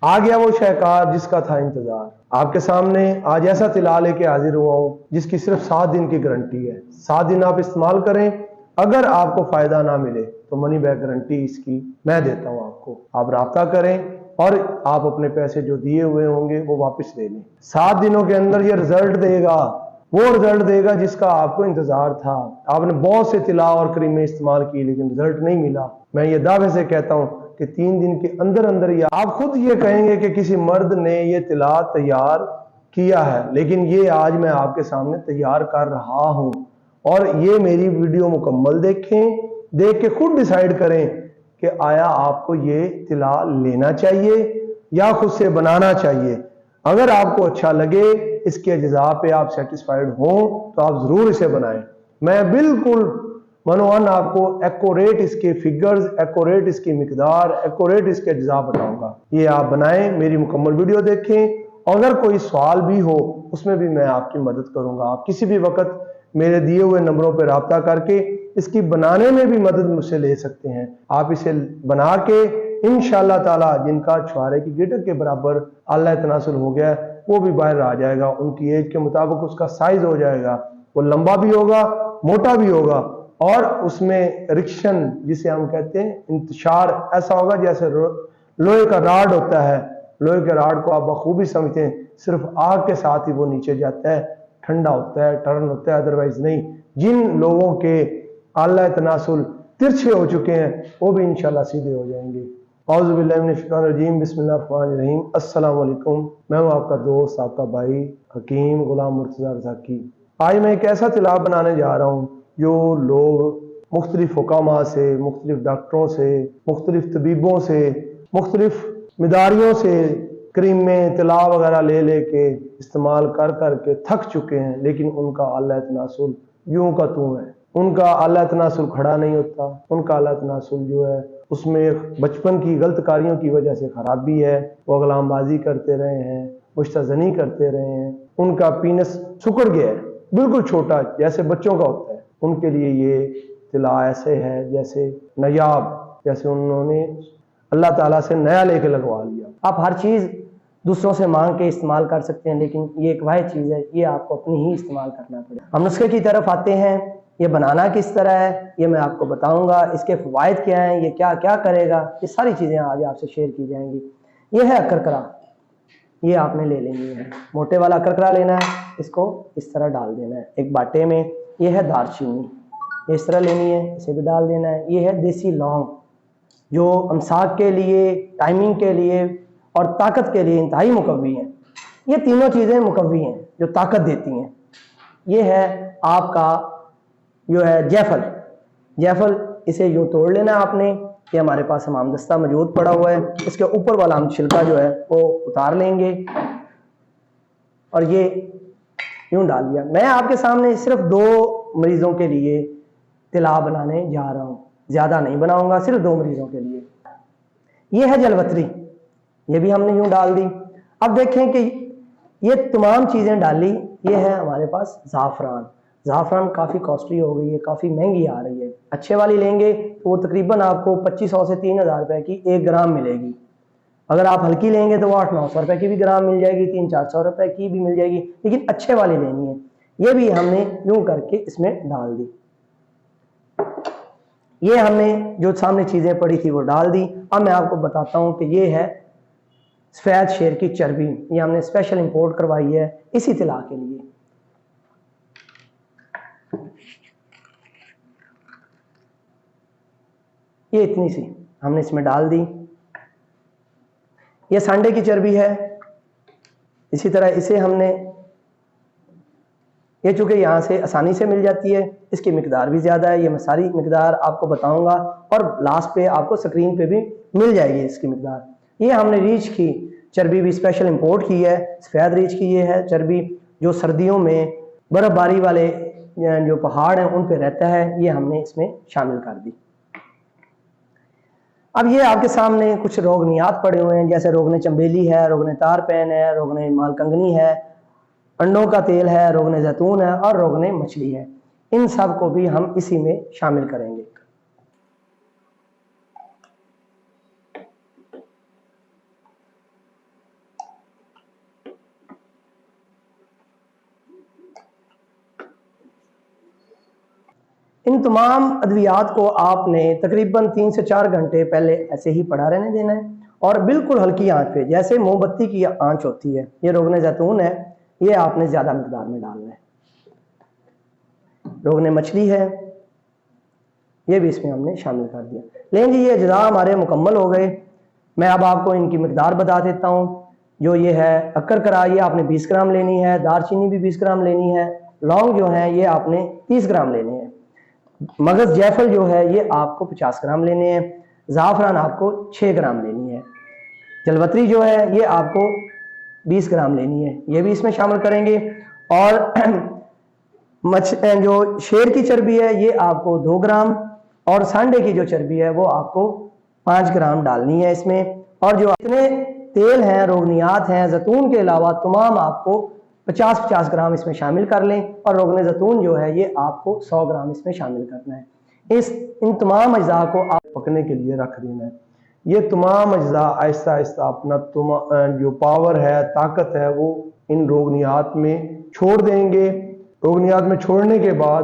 आ गया वो शहकार जिसका था इंतजार। आपके सामने आज ऐसा तिला लेके हाजिर हुआ हूं जिसकी सिर्फ 7 दिन की गारंटी है। 7 दिन आप इस्तेमाल करें, अगर आपको फायदा ना मिले तो मनी बैक गारंटी इसकी मैं देता हूं आपको। आप राब्ता करें और आप अपने पैसे जो दिए हुए होंगे वो वापस ले लें। 7 दिनों के अंदर ये रिजल्ट देगा, वो रिजल्ट देगा जिसका आपको इंतजार था। आपने बहुत से तिला और क्रीमें इस्तेमाल की लेकिन रिजल्ट नहीं मिला। मैं ये दावे से कहता हूं कि 3 दिन के अंदर अंदर ही आप खुद ये कहेंगे कि किसी मर्द ने ये तिला तैयार किया है, लेकिन ये आज मैं आपके सामने तैयार कर रहा हूं। और ये मेरी वीडियो मुकम्मल देखें, देख के खुद डिसाइड करें कि आया आपको ये तिला लेना चाहिए या खुद से बनाना चाहिए। अगर आपको अच्छा लगे, इसके अज्जा पे आप सेटिस्फाइड हो तो आप जरूर इसे बनाएं। मैं बिल्कुल मनोवन आपको एक्यूरेट इसके फिगर्स, एक्यूरेट इसकी मिकदार, एक्यूरेट इसके अज्जा बताऊंगा। ये आप बनाएं, मेरी मुकम्मल वीडियो देखें। अगर कोई सवाल भी हो उसमें भी मैं आपकी मदद करूंगा। आप किसी भी वक्त मेरे दिए हुए नंबरों पर राब्ता करके इसकी बनाने में भी मदद मुझसे ले सकते हैं। आप इसे बना के इंशाअल्लाह ताला जिनका छुआरे की गिटक के बराबर अल्लाह तनासुल हो गया वो भी बाहर आ जाएगा, उनकी एज के मुताबिक उसका साइज हो जाएगा, वो लंबा भी होगा, मोटा भी होगा और उसमें रिक्शन जिसे हम कहते हैं इंतशार ऐसा होगा जैसे लोहे का राड होता है। लोहे के राड को आप बखूबी समझते हैं, सिर्फ आग के साथ ही वो नीचे जाता है, ठंडा होता है, टर्न होता है, अदरवाइज नहीं। जिन लोगों के अल्लाह तनासुल तिरछे हो चुके हैं वो भी इंशाल्लाह सीधे हो जाएंगे। औज़ुबिल्लाहिमिनश्शैतानिर्रजीम, बिस्मिल्लाहिर्रहमानिर्रहीम। अस्सलाम वालेकुम। मैं हूं आपका दोस्त, आपका भाई हकीम गुलाम मुर्तज़ा रज़ाकी। आज मैं एक ऐसा तिला बनाने जा रहा हूं जो लोग मुख्तलिफ हुकामा से, मुख्तलिफ डॉक्टरों से, मुख्तलिफ तबीबों से, मुख्तलिफ मिदारियों से क्रीमें तिला वगैरह ले लेके इस्तेमाल कर करके थक चुके हैं, लेकिन उनका अल्लाह तनासुल यूं का तूं है। उनका अल्लाह तनासुल खड़ा नहीं होता। उनका अल्लाह तनासुल जो है उसमें बचपन की गलत कारियों की वजह से खराबी है। वो गुलामबाजी करते रहे हैं, मुश्तज़नी करते रहे हैं, उनका पीनस सुकड़ गया है, बिल्कुल छोटा जैसे बच्चों का होता है। उनके लिए ये तिला ऐसे है जैसे नयाब, जैसे उन्होंने अल्लाह ताला से नया लेके लगवा लिया। आप हर चीज़ दूसरों से मांग के इस्तेमाल कर सकते हैं, लेकिन ये एक वाहिद चीज़ है, ये आपको अपनी ही इस्तेमाल करना पड़ेगा। हम नुस्खे की तरफ आते हैं। ये बनाना किस तरह है ये मैं आपको बताऊंगा। इसके फ़वाइद क्या हैं, ये क्या क्या करेगा, ये सारी चीज़ें आज आपसे शेयर की जाएंगी। ये है अकरकरा, ये आपने ले लेनी है। मोटे वाला अकरकरा लेना है, इसको इस तरह डाल देना है एक बाटे में। ये है दारचीनी, ये इस तरह लेनी है, इसे भी डाल देना है। ये है देसी लौंग, जो अमसाक के लिए, टाइमिंग के लिए और ताकत के लिए इंतहाई मुकव्वी हैं। ये तीनों चीज़ें मुकव्वी हैं जो ताकत देती हैं। ये है आपका जो है जायफल। जायफल इसे यूँ तोड़ लेना है आपने। ये हमारे पास हमाम दस्ता मौजूद पड़ा हुआ है। इसके ऊपर वाला हम छिलका जो है वो उतार लेंगे और ये यूँ डाल दिया। मैं आपके सामने सिर्फ 2 मरीज़ों के लिए तिला बनाने जा रहा हूँ, ज़्यादा नहीं बनाऊंगा, सिर्फ 2 मरीज़ों के लिए। ये है जलवतरी, ये भी हमने यूं डाल दी। अब देखें कि ये तमाम चीज़ें डाली। ये है हमारे पास ज़ाफ़रान। ज़ाफ़रान काफ़ी कॉस्टली हो गई है, काफ़ी महंगी आ रही है। अच्छे वाली लेंगे तो वो तकरीबन आपको 2500 से 3000 रुपये की 1 ग्राम मिलेगी। अगर आप हल्की लेंगे तो वो 800-900 रुपये की भी ग्राम मिल जाएगी, 300-400 रुपये की भी मिल जाएगी, लेकिन अच्छे वाली लेनी है। ये भी हमने यूँ करके इसमें डाल दी। ये हमने जो सामने चीज़ें पड़ी थी वो डाल दी। अब मैं आपको बताता हूँ कि ये है सफ़ेद शेर की चर्बी। ये हमने स्पेशल इंपोर्ट करवाई है इसी तिला के लिए। ये इतनी सी हमने इसमें डाल दी। ये सांडे की चर्बी है। इसी तरह इसे हमने, ये चूँकि यहाँ से आसानी से मिल जाती है, इसकी मिकदार भी ज़्यादा है। ये मैं सारी मिकदार आपको बताऊंगा और लास्ट पे आपको स्क्रीन पे भी मिल जाएगी इसकी मिकदार। ये हमने रीछ की चर्बी भी स्पेशल इंपोर्ट की है, सफ़ेद रीछ की ये है चर्बी, जो सर्दियों में बर्फ़बारी वाले जो पहाड़ हैं उन पे रहता है। ये हमने इसमें शामिल कर दी। अब ये आपके सामने कुछ रोगनियात पड़े हुए हैं, जैसे रोगन चंबेली है, रोगन तारपैन है, रोगन मालकंगनी है, अंडों का तेल है, रोगन जैतून है और रोगन मछली है। इन सब को भी हम इसी में शामिल करेंगे। ان تمام ادویات کو آپ نے تقریباً 3 سے 4 گھنٹے پہلے ایسے ہی پڑا رہنے دینا ہے، اور بالکل ہلکی آنچ پہ، جیسے موم بتی کی آنچ ہوتی ہے۔ یہ روغن زیتون ہے، یہ آپ نے زیادہ مقدار میں ڈالنا ہے۔ روغن مچھلی ہے، یہ بھی اس میں ہم نے شامل کر دیا۔ لیکن جی یہ اجزاء ہمارے مکمل ہو گئے۔ میں اب آپ کو ان کی مقدار بتا دیتا ہوں۔ جو یہ ہے اکر کرا، یہ آپ نے 20 گرام لینی ہے، دار چینی بھی 20 گرام لینی ہے، لونگ جو ہے یہ آپ نے 30 گرام لینے ہیں، مغز جیفل جو ہے یہ آپ کو 50 گرام لینے ہیں، زعفران آپ کو 6 گرام لینی ہے، جلوتری جو ہے یہ آپ کو 20 گرام لینی ہے، یہ بھی اس میں شامل کریں گے۔ اور جو شیر کی چربی ہے یہ آپ کو 2 گرام، اور سانڈے کی جو چربی ہے وہ آپ کو 5 گرام ڈالنی ہے اس میں۔ اور جو اتنے تیل ہیں، روغنیات ہیں، زیتون کے علاوہ تمام آپ کو 50 گرام اس میں شامل کر لیں، اور روغن زیتون جو ہے یہ آپ کو 100 گرام اس میں شامل کرنا ہے۔ ان تمام اجزاء کو آپ پکنے کے لیے رکھ دینا ہے۔ یہ تمام اجزاء آہستہ آہستہ اپنا جو پاور ہے، طاقت ہے، وہ ان روغنیات میں چھوڑ دیں گے۔ روغنیات میں چھوڑنے کے بعد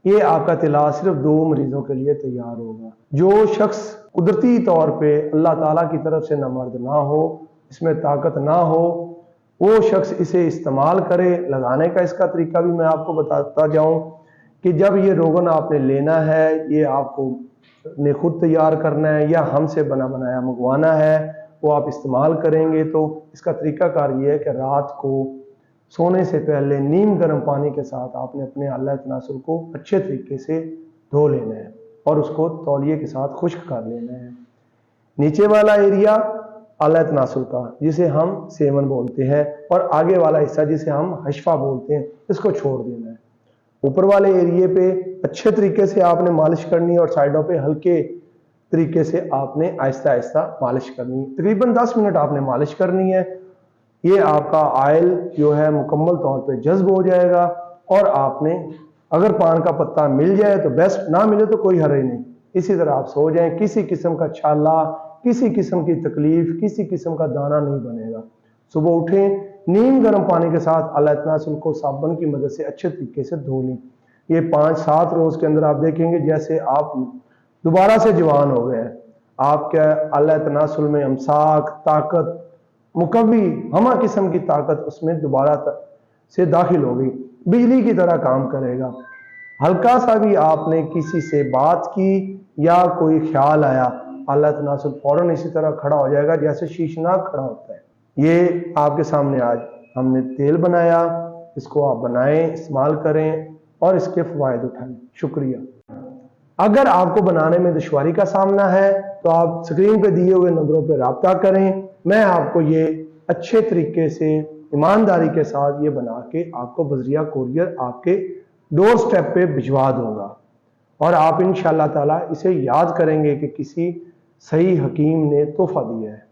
یہ آپ کا طلا صرف 2 مریضوں کے لیے تیار ہوگا۔ جو شخص قدرتی طور پہ اللہ تعالیٰ کی طرف سے نامرد نہ ہو، اس میں طاقت نہ ہو، وہ شخص اسے استعمال کرے۔ لگانے کا اس کا طریقہ بھی میں آپ کو بتاتا جاؤں کہ جب یہ روغن آپ نے لینا ہے، یہ آپ کو نے خود تیار کرنا ہے یا ہم سے بنا بنایا منگوانا ہے، وہ آپ استعمال کریں گے تو اس کا طریقہ کار یہ ہے کہ رات کو سونے سے پہلے نیم گرم پانی کے ساتھ آپ نے اپنے اعلیٰ تناسل کو اچھے طریقے سے دھو لینا ہے اور اس کو تولیے کے ساتھ خشک کر لینا ہے۔ نیچے والا ایریا اعلیٰ تناسل کا جسے ہم سیمن بولتے ہیں، اور آگے والا حصہ جسے ہم حشفہ بولتے ہیں، اس کو چھوڑ دینا ہے۔ اوپر والے ایریے پہ اچھے طریقے سے آپ نے مالش کرنی ہے، اور سائڈوں پہ ہلکے طریقے سے آپ نے آہستہ آہستہ مالش کرنی ہے۔ تقریباً 10 منٹ آپ نے مالش کرنی ہے۔ یہ آپ کا آئل جو ہے مکمل طور پہ جذب ہو جائے گا، اور آپ نے اگر پان کا پتہ مل جائے تو بیسٹ، نہ ملے تو کوئی حرج نہیں۔ اسی طرح آپ سو جائیں، کسی قسم کا چھالا، کسی قسم کی تکلیف، کسی قسم کا دانہ نہیں بنے گا۔ صبح اٹھیں، نیم گرم پانی کے ساتھ اعلیٰ تناسل کو صابن کی مدد سے اچھے طریقے سے دھو لیں۔ یہ 5-7 روز کے اندر آپ دیکھیں گے جیسے آپ دوبارہ سے جوان ہو گئے ہیں۔ آپ کے اعلیٰ تناسل میں امساک، طاقت، مقوی، ہمہ قسم کی طاقت اس میں دوبارہ سے داخل ہو گئی، بجلی کی طرح کام کرے گا۔ ہلکا سا بھی آپ نے کسی سے بات کی یا کوئی خیال آیا، اعلیٰ تناسل فوراً اسی طرح کھڑا ہو جائے گا جیسے شیشناک کھڑا ہوتا ہے۔ یہ آپ کے سامنے آج ہم نے تیل بنایا، اس کو آپ بنائیں، استعمال کریں اور اس کے فوائد اٹھائیں۔ شکریہ۔ اگر آپ کو بنانے میں دشواری کا سامنا ہے تو آپ سکرین پہ دیے ہوئے نمبروں پہ رابطہ کریں، میں آپ کو یہ اچھے طریقے سے ایمانداری کے ساتھ یہ بنا کے آپ کو بذریعہ کوریئر آپ کے ڈور سٹیپ پہ بھجوا دوں گا، اور آپ انشاءاللہ تعالی اسے یاد کریں گے کہ کسی صحیح حکیم نے تحفہ دیا ہے۔